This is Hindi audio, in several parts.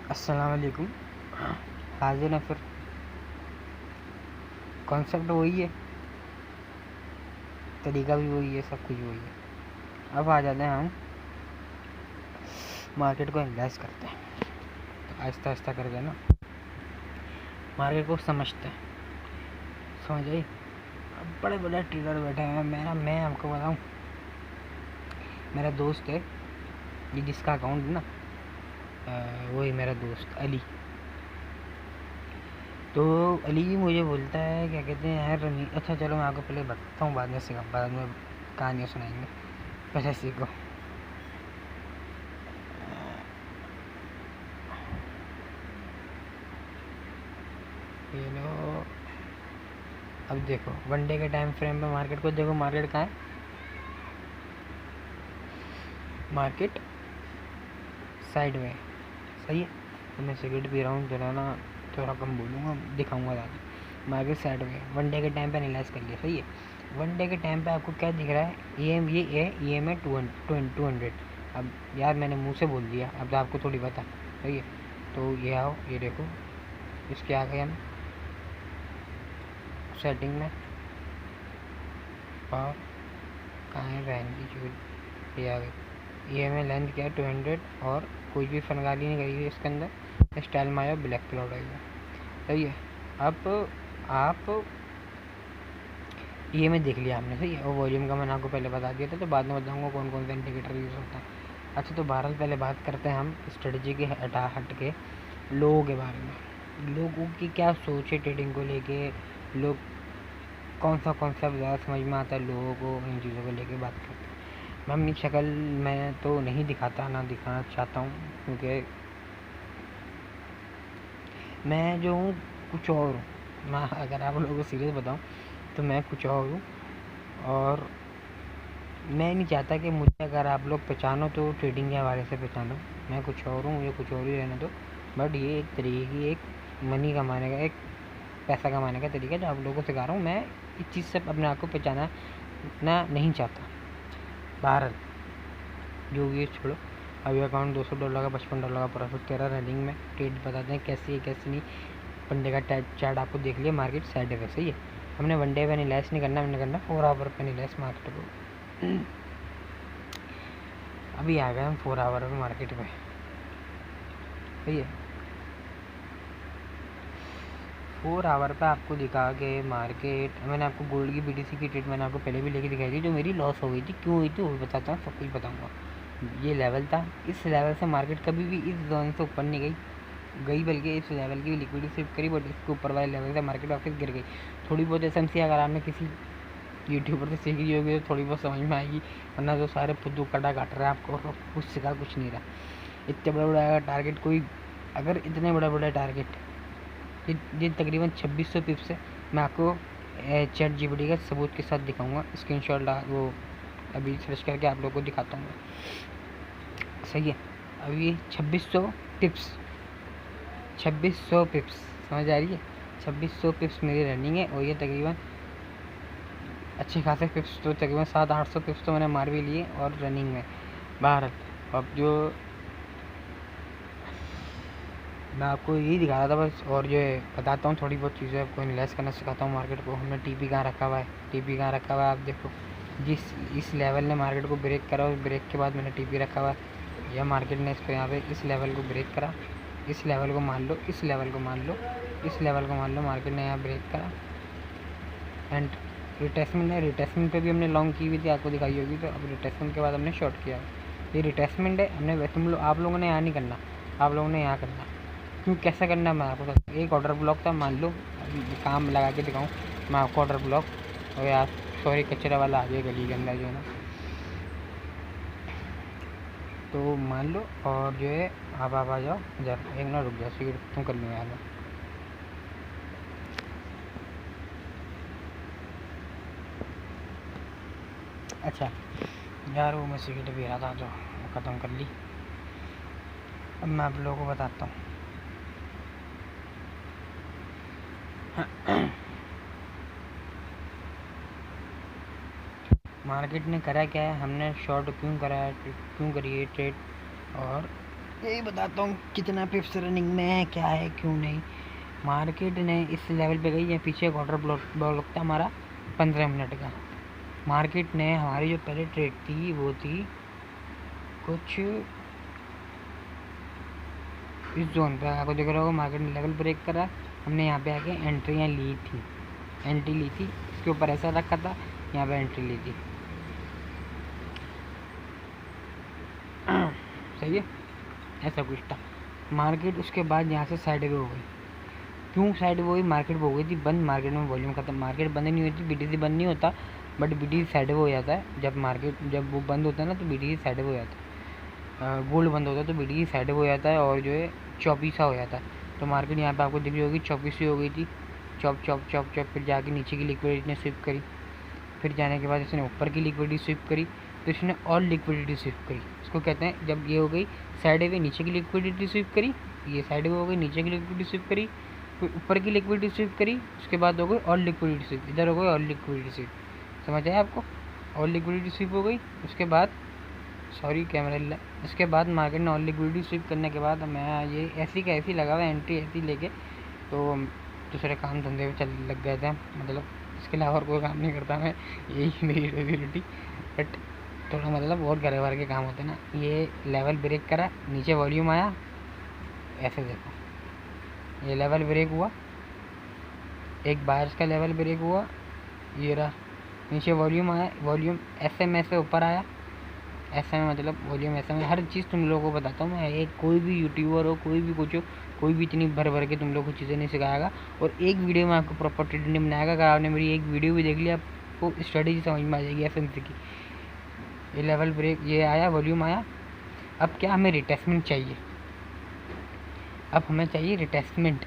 अस्सलाम वालेकुम। हाजिर है फिर, कॉन्सेप्ट वही है, तरीका भी वही है, सब कुछ वही है। अब आ जाते हैं हम मार्केट को एनालाइज करते हैं। तो आहिस्ता आहिस्ता करके ना मार्केट को समझते हैं, समझ आई। अब बड़े बड़े ट्रेडर बैठे हैं। मैं आपको बताऊं, मेरा दोस्त है ये जिसका अकाउंट ना वही मेरा दोस्त अली। तो अली जी मुझे बोलता है, क्या कहते हैं यार रनी। अच्छा चलो मैं आपको पहले बताता हूँ, बाद में कहानियाँ सुनाएंगे, पहले सीखो। ये लो, अब देखो वनडे के टाइम फ्रेम पे मार्केट को देखो। मार्केट कहाँ है? मार्केट साइड में, सही है। तो मैं सिगरेट पी रहा हूँ, जरा ना थोड़ा कम बोलूँगा, दिखाऊंगा ज़्यादा। मार्केट साइड में वनडे के टाइम पे एनालाइज कर लिया, सही है। वनडे के टाइम पे आपको क्या दिख रहा है? ये एम है 200। अब यार मैंने मुंह से बोल दिया, अब तो आपको थोड़ी पता, सही है। तो ये आओ, ये देखो, इसके आ गए हम सेटिंग में, और कहाँ है बहन की चूल, ये आ गई। ये हमें लेंथ क्या है 200, और कोई भी फनगाली नहीं करी हुई इसके अंदर। स्टाइल में आया ब्लैक क्लाउड आएगा, सही है। अब आप ये में देख लिया आपने, सही है। और वॉल्यूम का मैंने आपको पहले बता दिया था, तो बाद में बताऊँगा कौन कौन सा इंडिकेटर यूज़ होता है। अच्छा, तो बहरहाल पहले बात करते हैं हम स्ट्रेटजी के हट के लोगों के बारे में। लोगों की क्या सोच है ट्रेडिंग को लेके, लोग कौन सा कॉन्सेप्ट ज़्यादा समझ में आता है लोगों को, इन चीज़ों को लेके बात करते हैं। मैं अपनी शक्ल मैं तो नहीं दिखाता, ना दिखाना चाहता हूँ, क्योंकि मैं जो हूँ कुछ और हूँ। मैं अगर आप लोगों को सीरियस बताऊँ तो मैं कुछ और हूँ, और मैं नहीं चाहता कि मुझे अगर आप लोग पहचानो तो ट्रेडिंग के हवाले से पहचानो। मैं कुछ और हूँ, मुझे कुछ और ही रहने दो। बट ये एक तरीके की एक मनी कमाने का, एक पैसा कमाने का तरीका जो आप लोगों को सिखा रहा हूँ। मैं इस चीज़ से अपने आप को पहचाना ना नहीं चाहता। भारत जो भी है छोड़ो, अभी अकाउंट $200 का $55 का प्रॉफिट कह रहा है रनिंग में। ट्रेड बताते हैं कैसी है कैसी नहीं। वनडे का चार्ट आपको देख लिया, मार्केट साइड है, सही है। हमने वनडे पे एनालाइज नहीं करना, हमने करना 4 आवर पे एनालाइज मार्केट को। अभी आ गए हम 4 आवर पे मार्केट में, सही है। 4 आवर पे आपको दिखा के मार्केट, मैंने आपको गोल्ड की BTC की ट्रेड मैंने आपको पहले भी लेके दिखाई थी, जो मेरी लॉस हो गई थी। क्यों हुई थी वो बताता हूँ, सब कुछ बताऊँगा। ये लेवल था, इस लेवल से मार्केट कभी भी इस जोन से ऊपर नहीं गई, बल्कि इस लेवल की लिक्विडिटी सिर्फ करी, बट इसके ऊपर वाले लेवल से मार्केट वापस गिर गई। थोड़ी बहुत एसएमसी अगर आपने किसी यूट्यूबर से सीख ली होगी तो थोड़ी बहुत समझ में आएगी, वरना तो सारे फुद्दू कटा काट रहा है आपको, कुछ सिखा कुछ नहीं रहा। इतने बड़े बड़े टारगेट कोई, अगर इतने बड़े बड़े टारगेट जिन तकरीबन 2600 पिप्स है, मैं आपको चैट जीपीटी का सबूत के साथ दिखाऊंगा। स्क्रीनशॉट वो अभी सर्च करके आप लोगों को दिखाता हूँ, सही है। अभी 2600 पिप्स समझ आ रही है। 2600 पिप्स मेरी रनिंग है, और ये तकरीबन अच्छे खासे पिप्स, तो तकरीबन 700-800 पिप्स तो मैंने मार भी लिए और रनिंग में बाहर। अब जो मैं आपको यही दिखा रहा था बस, और जो है बताता हूँ थोड़ी बहुत चीज़ें आपको एनालाइज करना सिखाता हूँ मार्केट को। हमने टीपी कहाँ रखा हुआ है, टीपी कहाँ रखा हुआ है आप देखो। इस लेवल ने मार्केट को ब्रेक करा, उस ब्रेक के बाद मैंने टीपी रखा हुआ है। यह मार्केट ने इस पर यहाँ पे इस लेवल को ब्रेक करा, इस लेवल को मान लो, इस लेवल को मान लो, इस लेवल को मान लो, मार्केट ने यहाँ ब्रेक करा। एंड रिटेसमेंट है, रिटेसमेंट पे भी हमने लॉन्ग की हुई थी, आपको दिखाई होगी। तो अब रिटेसमेंट के बाद हमने शॉर्ट किया। ये रिटेसमेंट है, हमने वैसे आप लोगों ने यहाँ नहीं करना, आप लोगों ने यहाँ करना। क्यों कैसा करना है मैं आपको बताता हूँ। एक ऑर्डर ब्लॉक था, मान लो काम लगा के दिखाऊँ मैं आपको ऑर्डर ब्लॉक। और यार सॉरी, कचरा वाला आ गया गली के अंदर जो है ना, तो मान लो। और जो है आप आ जाओ, जरा एक ना रुक जाओ, सिगरेट तुम कर लूँ यार मैं। अच्छा यार, वो मैं सिगरेट पी रहा था जो ख़त्म कर ली। अब मैं आप लोगों को बताता हूँ। मार्केट ने करा क्या है, हमने शॉर्ट क्यों करा है, क्यों करी है ट्रेड, और यही बताता हूँ कितना पिप्स रनिंग में है, क्या है क्यों नहीं। मार्केट ने इस लेवल पे गई है, पीछे एक ऑर्डर ब्लॉक था हमारा 15 मिनट का। मार्केट ने हमारी जो पहले ट्रेड थी वो थी कुछ इस जोन पे, आपको दिख रहा होगा मार्केट ने लेवल ब्रेक करा, हमने यहाँ पे आके एंट्री ली थी, इसके ऊपर ऐसा रखा था, यहाँ पे एंट्री ली थी। सही है, ऐसा कुछ था। मार्केट उसके बाद यहाँ से साइड वे हो गई। क्यों साइड वे हुई? मार्केट वो हो गई थी बंद, मार्केट में वॉल्यूम खत्म। मार्केट बंद नहीं होती, बीटीसी बंद नहीं होता, बट बीटीसी साइड वे हो जाता है। जब वो बंद होता है ना तो बीटीसी साइड वे हो जाता है। गोल्ड बंद होता है तो बीटीसी साइड वे हो जाता है और जो है चौपीसा हो जाता है। तो मार्केट यहाँ पे आपको दिख रही होगी चौपीसी हो गई थी, चौप चौप चौप चौप। फिर जाके नीचे की लिक्विडिटी ने स्विप करी, फिर जाने के बाद इसने ऊपर की लिक्विडिटी स्विप करी, तो इसने और लिक्विडिटी स्विप करी। इसको कहते हैं, जब ये हो गई साइड वे नीचे की लिक्विडिटी स्विप करी, ये साइड वे हो गई नीचे की लिक्विडिटी स्विप करी, फिर ऊपर की लिक्विडिटी स्विप करी, उसके बाद हो गई और लिक्विडिटी स्विप, इधर हो गई और लिक्विडिटी स्विप। समझ आया आपको? और लिक्विडिटी स्विप हो गई, उसके बाद सॉरी कैमरा हिला। इसके बाद मार्केट ने और लिक्विडिटी स्विप करने के बाद मैं ये ऐसी का ऐसी लगा हुआ, एंट्री ऐसी लेके तो दूसरे काम धंधे में चल लग गए थे। मतलब इसके अलावा और कोई काम नहीं करता मैं, यही मेरी रोजी। बट थोड़ा मतलब और घर भर के काम होते ना। ये लेवल ब्रेक करा, नीचे वॉल्यूम आया, ऐसे देखो ये लेवल ब्रेक हुआ, एक बायर्स का लेवल ब्रेक हुआ, ये रहा नीचे वॉल्यूम आया, वॉल्यूम ऐसे में से ऊपर आया, ऐसा में मतलब वॉल्यूम ऐसा में। हर चीज़ तुम लोगों को बताता हूँ मैं, एक कोई भी यूट्यूबर हो, कोई भी कुछ हो, कोई भी इतनी भर भर के तुम लोग को चीज़ें नहीं सिखाएगा। और एक वीडियो में आपको प्रॉपर ट्रेडिंग नहीं बनाएगा। अगर आपने मेरी एक वीडियो भी देख लिया, आपको स्ट्रेटेजी समझ में आ जाएगी एफएमसी की। ये लेवल ब्रेक, ये आया, वॉल्यूम आया। अब क्या हमें रिटेस्टमेंट चाहिए, अब हमें चाहिए रिटेस्टमेंट।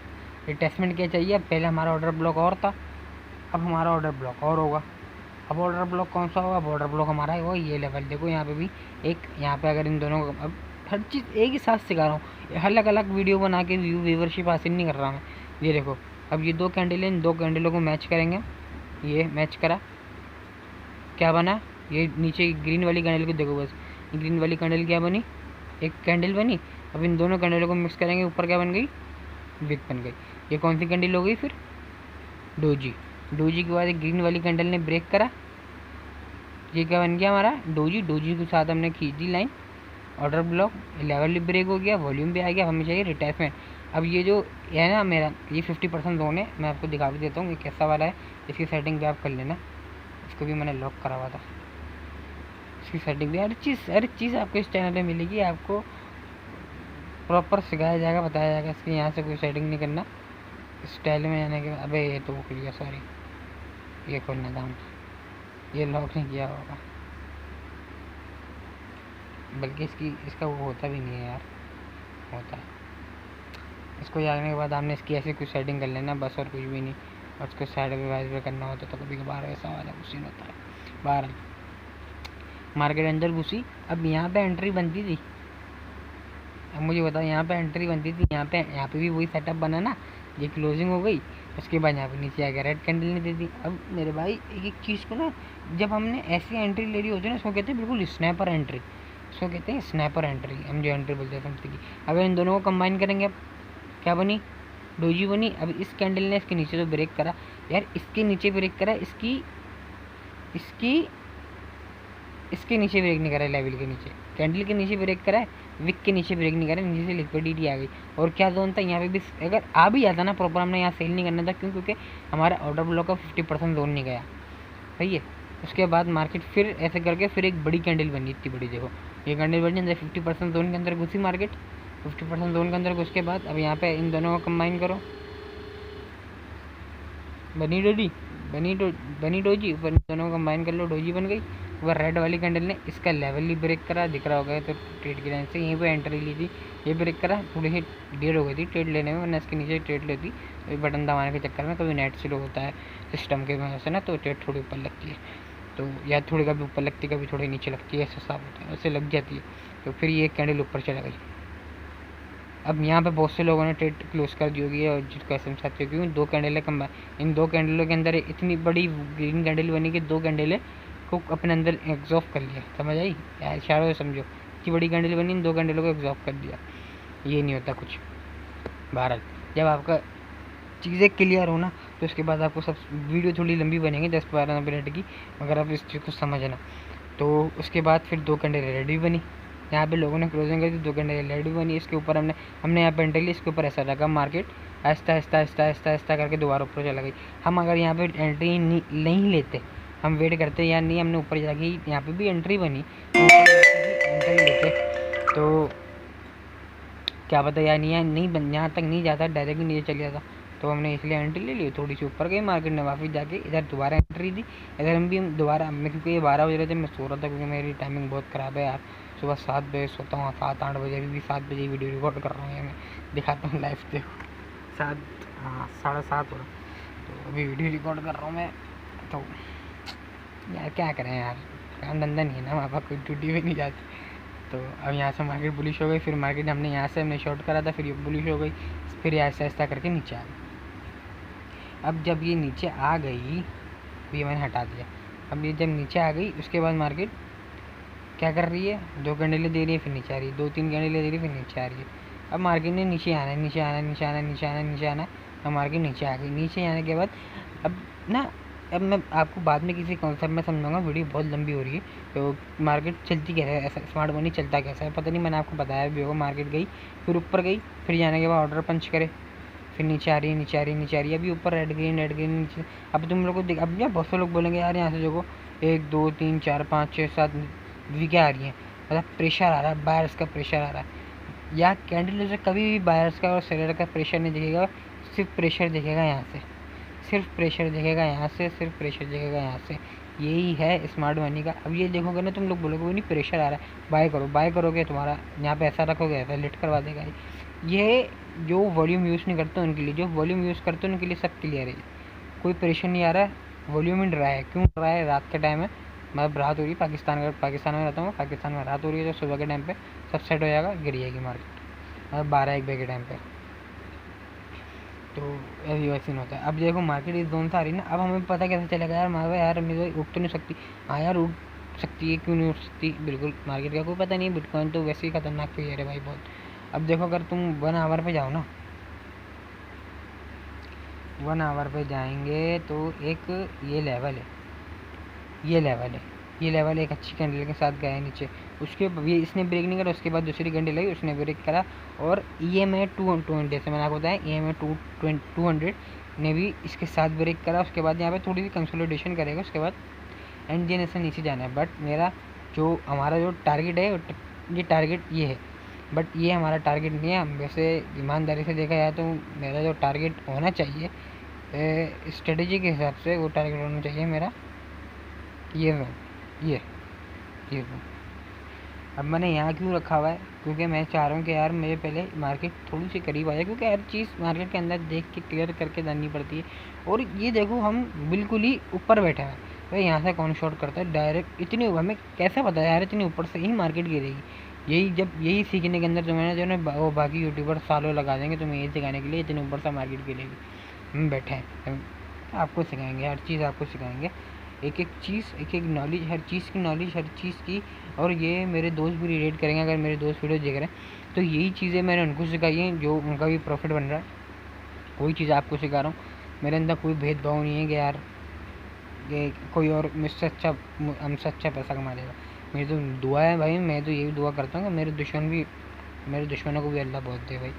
रिटेस्टमेंट क्या चाहिए? अब पहले हमारा ऑर्डर ब्लॉक और था, अब हमारा ऑर्डर ब्लॉक और होगा। अब ऑर्डर ब्लॉक कौन सा होगा? अब ऑर्डर ब्लॉक हमारा है वो ये लेवल। देखो यहाँ पे भी एक, यहाँ पे अगर इन दोनों को, अब हर चीज़ एक ही साथ सिखा रहा हूँ, अलग अलग वीडियो बना के व्यूवरशिप हासिल नहीं कर रहा मैं। ये देखो, अब ये दो कैंडल है, इन दो कैंडलों को मैच करेंगे। ये मैच करा, क्या बना? ये नीचे ग्रीन वाली कैंडल को देखो बस, ग्रीन वाली कैंडल क्या बनी? एक कैंडल बनी। अब इन दोनों कैंडलों को मिक्स करेंगे, ऊपर क्या बन गई? विक बन गई। ये कौन सी कैंडल हो गई फिर? डोजी। डोजी के बाद एक ग्रीन वाली कैंडल ने ब्रेक करा, ये क्या बन गया हमारा? डोजी। डोजी के साथ हमने खींच दी लाइन, ऑर्डर ब्लॉक, लेवल भी ब्रेक हो गया, वॉल्यूम भी आ गया। हमें चाहिए रिटेस्टमेंट। अब ये जो है ना मेरा, ये 50% जोन है, मैं आपको दिखा भी देता हूँ ये कैसा वाला है। इसकी सेटिंग भी आप कर लेना, इसको भी मैंने लॉक करा हुआ था। इसकी सेटिंग भी, हर चीज़ आपको इस चैनल पे मिलेगी। आपको प्रॉपर सिखाया जाएगा, बताया जाएगा। इसकी यहाँ से कोई सेटिंग नहीं करना, स्टाइल में जाने के। अबे ये तो वो खुल गया, सॉरी, ये खोलना था, ये लॉक नहीं किया होगा, बल्कि इसका वो होता भी नहीं है यार, होता है। इसको जाने के बाद आपने इसकी ऐसी कुछ सेटिंग कर लेना बस, और कुछ भी नहीं। और उसको साइड में वाइज में करना होता तो कभी कभार ऐसा वाला कुछ नहीं होता है। बाहर मार्केट अंदर घुसी, अब यहाँ पे एंट्री बनती थी। अब मुझे बताओ, यहाँ पे एंट्री बनती थी, यहाँ पे भी वही सेटअप बना ना। ये क्लोजिंग हो गई, उसके बाद यहाँ पे नीचे आ गया, रेड कैंडल नहीं दे दी। अब मेरे भाई एक एक चीज़ को ना, जब हमने ऐसी एंट्री ले रही होती है ना, उसको कहते हैं बिल्कुल स्नैपर एंट्री। इसको कहते हैं स्नैपर एंट्री, हम जो एंट्री बोलते हैं समझते की। अगर इन दोनों को कंबाइन करेंगे, अब क्या बनी? डोजी बनी। अब इस कैंडल ने इसके नीचे तो ब्रेक करा यार, इसके नीचे ब्रेक करा, इसके नीचे ब्रेक नहीं करा, लेवल के नीचे, कैंडल के नीचे ब्रेक करा है, विक के नीचे ब्रेक नहीं करा, नीचे से लिक्विडिटी आ गई। और क्या जोन था यहाँ पे भी, अगर आ भी जाता ना प्रॉपर, हमने यहाँ सेल नहीं करना था। क्यों? क्योंकि हमारा ऑर्डर ब्लॉक का 50% जोन नहीं गया, सही है। उसके बाद मार्केट फिर ऐसे करके फिर एक बड़ी कैंडल बनी, इतनी बड़ी, देखो ये कैंडल बनी अंदर 50% जोन के अंदर घुसी मार्केट। 50% जोन के अंदर घुस के बाद अब यहाँ पे इन दोनों को कंबाइन करो, बनी डोजी, ऊपर दोनों को कंबाइन कर लो, डोजी बन गई। वह रेड वाली कैंडल ने इसका लेवल ही ब्रेक करा, दिख रहा होगा तो ट्रेड की लाइन से यहीं पे एंट्री ली थी, ये ब्रेक करा। थोड़ी सी देर हो गई थी ट्रेड लेने में, वरना इसके नीचे ट्रेड लेती। बटन दबाने के चक्कर में कभी नेट स्लो होता है सिस्टम के वजह से ना, तो ट्रेड थोड़ी ऊपर लगती है, तो या थोड़ी कभी ऊपर लगती है, कभी थोड़ी नीचे लगती है, ऐसा साफ होता है, उससे लग जाती है। तो फिर ये कैंडल ऊपर चला गई। अब यहाँ पे बहुत से लोगों ने ट्रेड क्लोज कर दी होगी, और जिसको ऐसे समझाते हो, क्योंकि दो कैंडलें कम, इन दो कैंडलों के अंदर इतनी बड़ी ग्रीन कैंडल बनी कि दो कैंडलें को अपने अंदर एग्जॉस्ट कर लिया। समझ आई यार, इशारों से समझो, इतनी बड़ी कैंडल बनी, इन दो कैंडलों को एग्जॉस्ट कर दिया। ये नहीं होता कुछ। भारत जब आपका चीज़ें क्लियर हो ना, तो उसके बाद आपको सब वीडियो थोड़ी लंबी बनेगी 10-12 मिनट की, मगर आप इस चीज़ को समझना। तो उसके बाद फिर 2 घंटे रेडी बनी, यहाँ पे लोगों ने क्लोजिंग कर दी, 2 घंटे रेडी बनी। इसके ऊपर हमने यहाँ पे एंट्री ली, इसके ऊपर ऐसा लगा मार्केट आहिस्ता आहिस्ता आहिस्ता आहिस्ता आहिस्ता करके दोबारा ऊपर चला गई। हम अगर यहाँ पे एंट्री नहीं लेते, हम वेट करते या नहीं, हमने ऊपर जाके यहाँ पे भी एंट्री बनी, एंट्री लेते तो क्या पता यार नहीं यहाँ तक नहीं जाता, डायरेक्ट नीचे चल जाता। तो हमने इसलिए एंट्री ले ली, थोड़ी सी ऊपर गई मार्केट ने, वापस जाके इधर दोबारा एंट्री दी। इधर हम भी दोबारा, मैं क्योंकि ये 12 बज रहे थे, मैं सो रहा था क्योंकि मेरी टाइमिंग बहुत ख़राब है यार। सुबह 7 बजे सोता हूँ, 7-8 बजे, अभी भी 7 बजे वीडियो रिकॉर्ड कर रहा हूँ। मैं दिखाता हूँ लाइव, देखो 7, हाँ 7:30 हो रहा, तो अभी वीडियो रिकॉर्ड कर रहा हूँ मैं। तो यार क्या करें यार, काम धंधा नहीं है ना, वहाँ पर कोई ड्यूटी भी नहीं जाती। तो अब यहाँ से मार्केट बुलिश हो गई, फिर मार्केट हमने शॉर्ट करा था, फिर ये बुलिश हो गई, फिर ऐसा ऐसा करके नीचे आ गई। अब जब ये नीचे आ गई, ये मैंने हटा दिया, अब ये जब नीचे आ गई, उसके बाद मार्केट क्या कर रही है, 2 कैंडलें दे रही है, फिर नीचे आ रही है, 2-3 कैंडलें दे रही है, फिर नीचे आ रही है। अब मार्केट ने नीचे आना है, नीचे आना है, नीचे आना है, नीचे आना है, नीचे आना है। अब मार्केट नीचे आ गई, नीचे आने के बाद अब ना, अब मैं आपको बाद में किसी कॉन्सेप्ट में समझाऊंगा, वीडियो बहुत लंबी हो रही है। तो मार्केट चलती कैसे है, ऐसा स्मार्ट मनी चलता कैसा है पता नहीं, मैंने आपको बताया भी होगा। मार्केट गई, फिर ऊपर गई, फिर जाने के बाद ऑर्डर पंच करे, फिर नीचे आ रही है, नीचे आ रही है, नीचे आ रही है। अभी ऊपर रेड ग्रीन नीचे। अब तुम लोग को देख, अब यार बहुत से लोग बोलेंगे यार यहाँ से देखो 1 2 3 4 5 6 7 विकेट आ रही हैं, मतलब प्रेशर आ रहा है, बायर्स का प्रेशर आ रहा है। या कैंडल से कभी भी बायर्स का और सेलर का प्रेशर नहीं दिखेगा, सिर्फ प्रेशर दिखेगा यहाँ से, सिर्फ प्रेशर दिखेगा यहाँ से, सिर्फ प्रेशर दिखेगा यहाँ से। यही है स्मार्ट मनी का। अब ये देखोगे ना, तुम लोग बोलोगे वो नहीं प्रेशर आ रहा है, बाय करो, बाय करोगे तुम्हारा यहाँ पे ऐसा रखोगे, ऐसा लिट करवा देगा। ये जो वॉल्यूम यूज़ नहीं करते उनके लिए, जो वॉल्यूम यूज़ करते हैं उनके लिए सब क्लियर है। कोई प्रेशर नहीं आ रहा है, वॉल्यूम ही रहा है। क्यों रहा है, रात के टाइम है, मतलब रात हो रही है, पाकिस्तान में रहता हूँ, पाकिस्तान में रात हो रही है, तो सुबह के टाइम पे सब सेट हो जाएगा, गिर जाएगी मार्केट, मतलब 12-1 बजे के टाइम पे। तो ऐसी वैसी होता है। अब देखो मार्केट इस जोन से आ रही है ना, अब हमें पता कैसे चलेगा यार, यार मेरे उठ तो नहीं सकती। हाँ यार उठ सकती है, क्यों नहीं उठ सकती, बिल्कुल मार्केट का कोई पता नहीं। बिटकॉइन तो वैसे ही खतरनाक फिगर है भाई बहुत। अब देखो अगर तुम 1 आवर पे जाओ ना, 1 आवर पे जाएंगे तो एक ये लेवल है, ये लेवल है, ये लेवल एक अच्छी कैंडल के साथ गया नीचे। उसके ये इसने ब्रेक नहीं करा, उसके बाद दूसरी कैंडल लगी, उसने ब्रेक करा, और EMA 200 जैसे मैंने आपको बताया, EMA 200 ने भी इसके साथ ब्रेक करा। उसके बाद यहाँ पे थोड़ी सी कंसोलिडेशन करेगा, उसके बाद एंड से नीचे जाना है। बट मेरा जो हमारा जो टारगेट है, ये टारगेट ये है, बट ये हमारा टारगेट नहीं है। वैसे ईमानदारी से देखा जाए तो मेरा जो टारगेट होना चाहिए स्ट्रेटेजी के हिसाब से, वो टारगेट होना चाहिए मेरा ये ये अब मैंने यहाँ क्यों रखा हुआ है, क्योंकि मैं चाह रहा हूँ कि यार मेरे पहले मार्केट थोड़ी सी करीब आ जाए, क्योंकि हर चीज़ मार्केट के अंदर देख के क्लियर करके जाननी पड़ती है। और ये देखो हम बिल्कुल ही ऊपर बैठे हैं भाई, यहाँ से कौन शॉर्ट करता है डायरेक्ट, इतनी हमें कैसे पता है यार इतनी ऊपर से ही मार्केट गिरेगी। यही सीखने के अंदर वो बाकी यूट्यूबर सालों लगा देंगे तुम्हें ये सिखाने के लिए इतनी ऊपर से मार्केट गिरेगी। हम बैठे हैं, आपको सिखाएंगे, हर चीज़ आपको सिखाएंगे, एक एक चीज़, एक एक नॉलेज, हर चीज़ की नॉलेज, हर चीज़ की। और ये मेरे दोस्त भी रिलेट करेंगे, अगर मेरे दोस्त वीडियो देख रहे हैं तो यही चीज़ें मैंने उनको सिखाई हैं, जो उनका भी प्रॉफिट बन रहा है, वही चीज़ आपको सिखा रहा हूँ। मेरे अंदर कोई भेदभाव नहीं है कि यार ये कोई और मुझसे अच्छा, हमसे अच्छा पैसा कमा लेगा। मेरी तो दुआ है भाई, मैं तो यही दुआ करता हूँ कि मेरे दुश्मनों को भी अल्लाह बहुत दे भाई।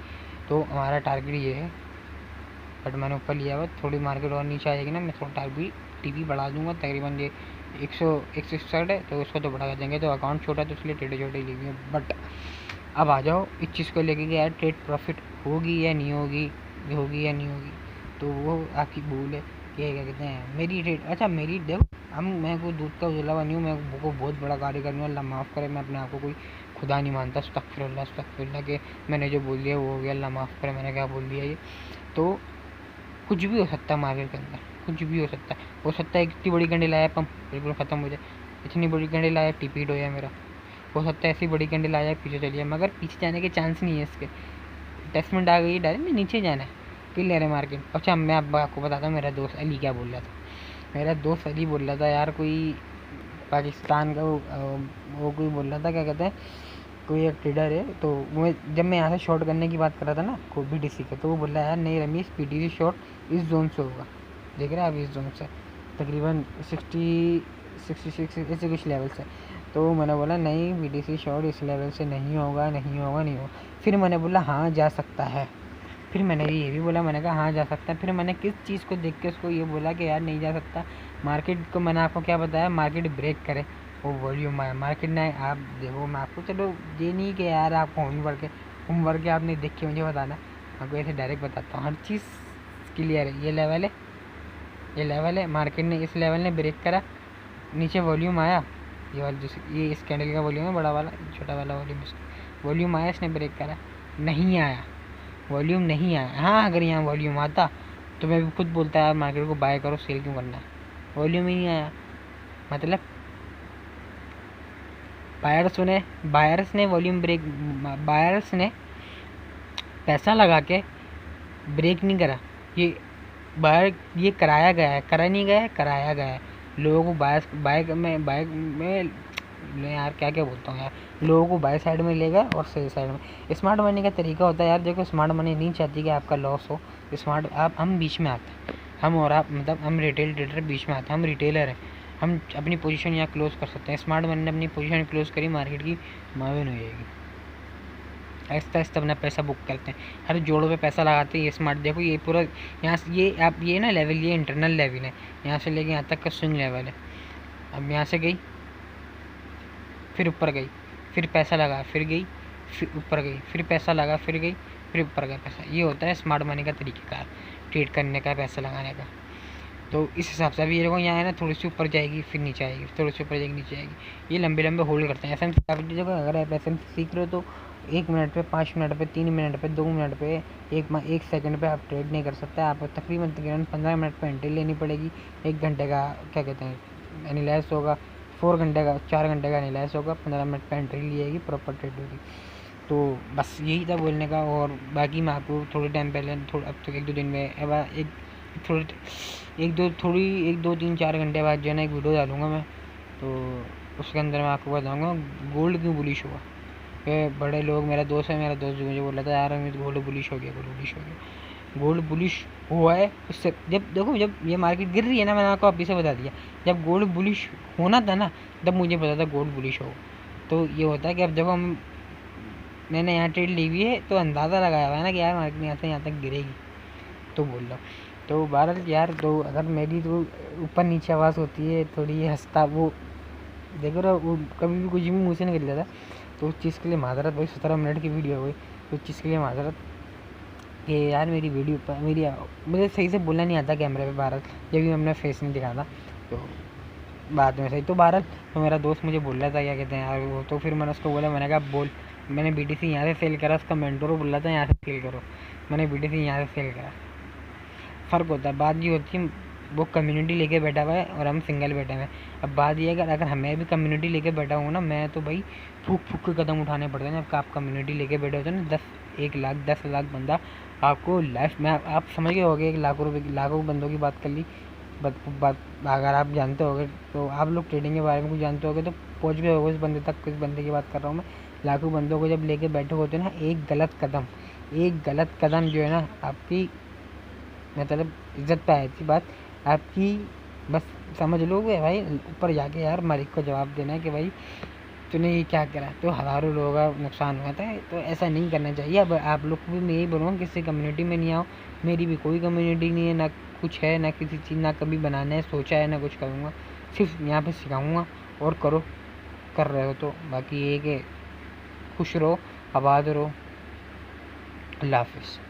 तो हमारा टारगेट ये है, बट मैंने ऊपर लिया हुआ, थोड़ी मार्केट और नीचे आ जाएगी ना, मैं थोड़ा टारगेट टीपी बढ़ा दूंगा, तकरीबन ये 161 है, तो उसको तो बढ़ा देंगे। तो अकाउंट छोटा है तो इसलिए छोटे छोटे लिए हुए। बट अब आ जाओ इस चीज़ को लेके कि यार ट्रेड प्रॉफिट होगी या नहीं होगी, होगी या नहीं होगी, तो वो आपकी भूल है। ये क्या कहते हैं, मेरी ट्रेड, अच्छा मेरी देखो, मैं कोई दूध का उजला हुआ नहीं हूँ, मैं को बहुत बड़ा कार्य करने वाला, माफ़ करे, मैं अपने आप को कोई खुदा नहीं मानता, अस्तगफिरुल्लाह कि मैंने जो बोल दिया वो हो गया, अल्लाह माफ़ करे मैंने क्या बोल दिया ये। तो कुछ भी हो सकता है मार्केट के अंदर, कुछ भी हो सकता है। हो सकता है इतनी बड़ी कैंडल आया, पंप बिल्कुल ख़त्म हो जाए, इतनी बड़ी कैंडल आया टिपीट हो जाए मेरा, हो सकता है ऐसी बड़ी कैंडल आ जाए पीछे चली जाए, मगर पीछे जाने के चांस नहीं है इसके। टेस्टमेंट आ गई, डायरेक्ट नीचे जाना है, क्लियर है मार्केट। अच्छा मैं आपको बताता हूँ मेरा दोस्त अली क्या बोल रहा था। मेरा दोस्त अली बोल रहा था यार, कोई पाकिस्तान का वो कोई बोल रहा था, क्या कहते हैं, कोई एक ट्रेडर है, तो वो जब मैं यहाँ से शॉर्ट करने की बात कर रहा था ना को BTC के, तो वो बोल रहा है यार नहीं रमेश, BTC शॉर्ट इस जोन से होगा। देख रहे हैं आप, इस जोन से तकरीबन 66 ऐसे कुछ लेवल से। तो मैंने बोला नहीं, BTC शॉर्ट इस लेवल से नहीं होगा, नहीं होगा, नहीं होगा। फिर मैंने बोला हाँ जा सकता है। फिर मैंने ये भी बोला, मैंने कहा हाँ जा सकता है। फिर मैंने किस चीज़ को देख के उसको ये बोला कि यार नहीं जा सकता। मार्केट को मैंने आपको क्या बताया, मार्केट ब्रेक करे, वो वॉल्यूम आया, मार्केट नहीं। आप देखो, मैं आपको चलो ये नहीं कि यार आपको होमवर्क आपने देख के मुझे बताना, आपको ऐसे डायरेक्ट बताता हूँ, हर चीज़ क्लियर है। ये लेवल है, ये लेवल है, मार्केट ने इस लेवल ने ब्रेक करा, नीचे वॉल्यूम आया, ये वाला ये इस कैंडल का वॉल्यूम है, बड़ा वाला, छोटा वाला वॉल्यूम आया, इसने ब्रेक करा, नहीं आया, वॉल्यूम नहीं आया। हाँ अगर यहाँ वॉल्यूम आता तो मैं भी खुद बोलता है मार्केट को बाय करो, सेल क्यों करना है। वॉल्यूम ही नहीं आया, मतलब बायर्स ने वॉल्यूम ब्रेक, बायर्स ने पैसा लगा के ब्रेक नहीं करा। ये बायर ये कराया गया है, करा नहीं गया है, कराया गया है। लोगों को बाय में यार क्या क्या बोलता हूँ यार, लोगों को बाय साइड में लेगा और सेल साइड में। स्मार्ट मनी का तरीका होता है यार, देखो स्मार्ट मनी नहीं चाहती कि आपका लॉस हो। हम बीच में आते हैं, हम और आप, मतलब हम रिटेल ट्रेडर बीच में आते हैं, हम रिटेलर हैं, हम अपनी पोजीशन यहाँ क्लोज कर सकते हैं। स्मार्ट मनी ने अपनी पोजीशन क्लोज करी, मार्केट की माविन हो जाएगी। आहिस्ता आहिस्ता अपना पैसा बुक करते हैं, हर जोड़ों पे पैसा लगाते हैं। ये स्मार्ट देखो, ये पूरा यहाँ से ये आप ये ना लेवल, ये इंटरनल लेवल है, यहाँ से लेके यहाँ तक का स्विंग लेवल है। अब यहाँ से गई, फिर ऊपर गई, फिर पैसा लगा, फिर गई, फिर ऊपर गई, फिर पैसा लगा, फिर गई, फिर ऊपर गया पैसा। ये होता है स्मार्ट मनी का तरीक़ेकार ट्रेड करने का, पैसा लगाने का। तो इस हिसाब से अभी ये देखो, यहाँ है ना, थोड़ी सी ऊपर जाएगी, फिर नीचे आएगी, थोड़ी सी ऊपर जाएगी, नीचे आएगी। ये लंबे लंबे होल्ड करते हैं। एसएमसी काफ़ी जगह, अगर आप एसएमसी सीख रहे हो तो 1 मिनट पे, 5 मिनट पे, 3 मिनट पे, 2 मिनट पे, 1 सेकंड पे आप ट्रेड नहीं कर सकते। आप तकरीबन 15 मिनट पे एंट्री लेनी पड़ेगी। 1 घंटे का क्या कहते हैं एनालाइज होगा, 4 घंटे का एनालाइज होगा, 15 मिनट पे एंट्री ली प्रॉपर ट्रेड होगी। तो बस यही था बोलने का। और बाकी मैं आपको थोड़े टाइम पहले, अब तो 1-2 दिन में, अब एक दो 3-4 घंटे बाद जो है ना एक वीडियो डालूँगा मैं, तो उसके अंदर मैं आपको बताऊँगा गोल्ड क्यों बुलिश हुआ। बड़े लोग, मेरा दोस्त जो मुझे बोला था यार अमित गोल्ड बुलिश हो गया, गोल्ड बुलिश हुआ है। उससे जब ये मार्केट गिर रही है ना, मैंने आपको अभी से बता दिया, जब गोल्ड बुलिश होना था ना, तब मुझे पता था गोल्ड बुलिश हो। तो ये होता है कि अब जब मैंने यहाँ ट्रेड ली हुई है तो अंदाज़ा लगाया हुआ है ना कि यार मार्केट यहाँ तक गिरेगी, तो बोल रहा हूँ। तो बहरहाल यार, तो अगर मेरी तो ऊपर नीचे आवाज़ होती है थोड़ी, हंसता वो देखो रहा, वो कभी भी कुछ भी मुँह से निकल जाता, तो उस चीज़ के लिए माजरत भाई। 17 मिनट की वीडियो हो गई, तो उस चीज़ के लिए माजरत कि यार मेरी वीडियो पर मुझे सही से बोलना नहीं आता कैमरे पे बहरहाल, जब भी मैं अपना फेस नहीं दिखाता तो बाद में सही। तो बहरहाल, तो मेरा दोस्त मुझे बोल रहा था क्या कहते हैं यार वो, तो फिर मैंने उसको बोला, मैंने कहा बोल, मैंने BTC यहाँ से सेल करा, उसका मेंटोर बोल रहा था यहाँ से सेल करो, मैंने BTC यहाँ से सेल करा। फ़र्क होता है, बात ये होती है, वो कम्युनिटी लेके बैठा हुआ है और हम सिंगल बैठे हुए हैं। अब बात ये है अगर हमें भी कम्युनिटी लेके बैठा हूँ ना, मैं तो भाई फूक के कदम उठाने पड़ते हैं। जब आप कम्युनिटी लेके बैठे होते हैं ना, 1 लाख 10 लाख बंदा आपको लाइफ में, आप समझ गए होगे, 1 लाख रुपये की, लाखों बंदों की बात कर ली। बात अगर आप जानते होगे, तो आप लोग ट्रेडिंग के बारे में कुछ जानते होगे तो पहुँच गए होगे उस बंदे तक। किस बंदे की बात कर रहा हूँ मैं, लाखों बंदों को जब लेके बैठे होते हैं ना, एक गलत कदम जो है ना, आपकी मतलब इज्जत पे आई थी बात आपकी। बस समझ लो भाई, ऊपर जाके यार मालिक को जवाब देना है कि भाई तूने ये क्या करा, तो हज़ारों लोगों का नुकसान हुआ था। तो ऐसा नहीं करना चाहिए। अब आप लोग को भी मैं यही बोलूँगा, किसी कम्युनिटी में नहीं आओ। मेरी भी कोई कम्युनिटी नहीं है, ना कुछ है, ना किसी चीज़, ना कभी बनाना है सोचा है, ना कुछ करूँगा। सिर्फ यहाँ पे सिखाऊँगा और करो, कर रहे हो तो। बाकी ये कि खुश रहो, आबाद रहो। अल्लाह हाफिज़।